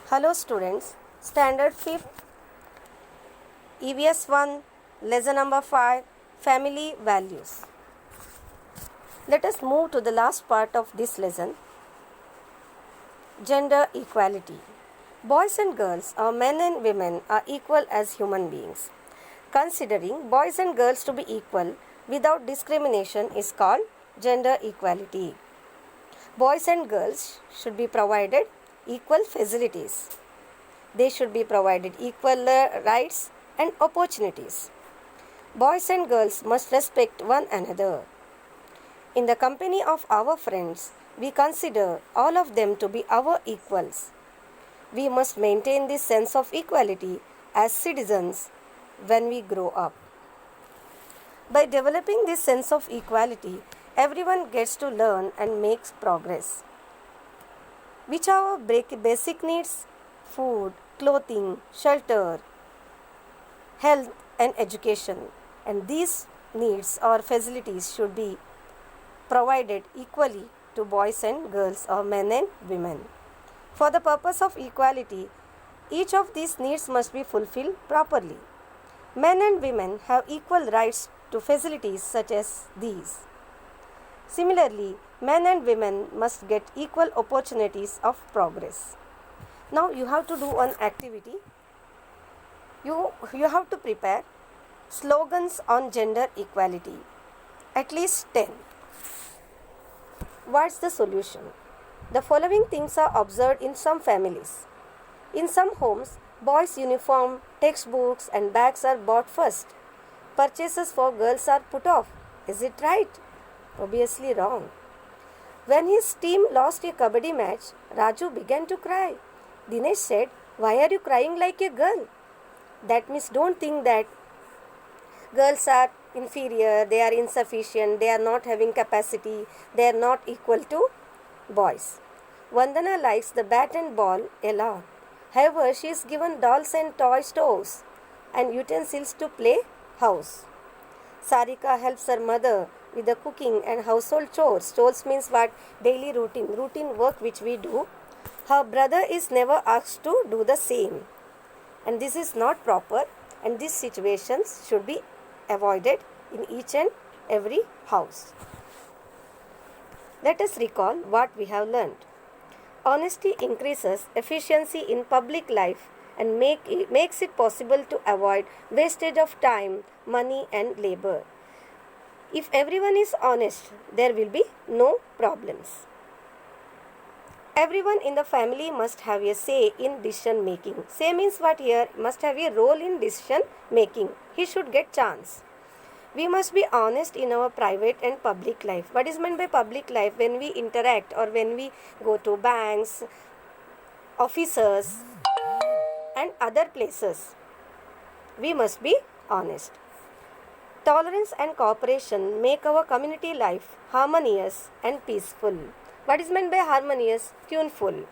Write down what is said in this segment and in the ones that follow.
Hello students, Standard 5th, EVS 1, lesson number 5, Family Values. Let us move to the last part of this lesson, Gender Equality. Boys and girls, or men and women, are equal as human beings. Considering boys and girls to be equal without discrimination is called gender equality. Boys and girls should be provided equal facilities. They should be provided equal rights and opportunities. Boys and girls must respect one another. In the company of our friends, we consider all of them to be our equals. We must maintain this sense of equality as citizens when we grow up. By developing this sense of equality, everyone gets to learn and makes progress. Which are our basic needs? Food, clothing, shelter, health and education. And these needs or facilities should be provided equally to boys and girls or men and women. For the purpose of equality, each of these needs must be fulfilled properly. Men and women have equal rights to facilities such as these. Similarly, men and women must get equal opportunities of progress. Now you have to do one activity. You have to prepare slogans on gender equality, at least 10. What's the solution? The following things are observed in some families. In some homes, boys' uniform, textbooks and bags are bought first. Purchases for girls are put off. Is it right? Obviously wrong. When his team lost a kabaddi match, Raju began to cry. Dinesh said, "Why are you crying like a girl?" That means don't think that girls are inferior, they are insufficient, they are not having capacity, they are not equal to boys. Vandana likes the bat and ball a lot. However, she is given dolls and toy stores and utensils to play house. Sarika helps her mother with the cooking and household chores. Chores means what? Daily routine work which we do. Her brother is never asked to do the same. And this is not proper, and these situations should be avoided in each and every house. Let us recall what we have learned. Honesty increases efficiency in public life and makes it possible to avoid wastage of time, money and labor. If everyone is honest, there will be no problems. Everyone in the family must have a say in decision making. Say means what here? Must have a role in decision making. He should get chance. We must be honest in our private and public life. What is meant by public life? When we interact or when we go to banks, offices and other places, we must be honest. Tolerance and cooperation make our community life harmonious and peaceful. What is meant by harmonious? Tuneful.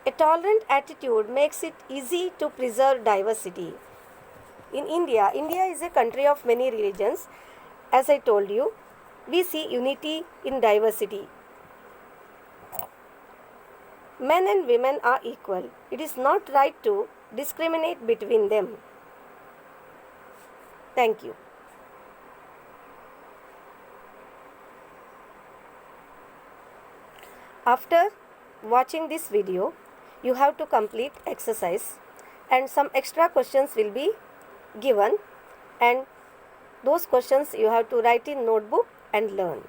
A tolerant attitude makes it easy to preserve diversity. In India is a country of many religions. As I told you, we see unity in diversity. Men and women are equal. It is not right to discriminate between them. Thank you. After watching this video, you have to complete exercise and some extra questions will be given, and those questions you have to write in notebook and learn.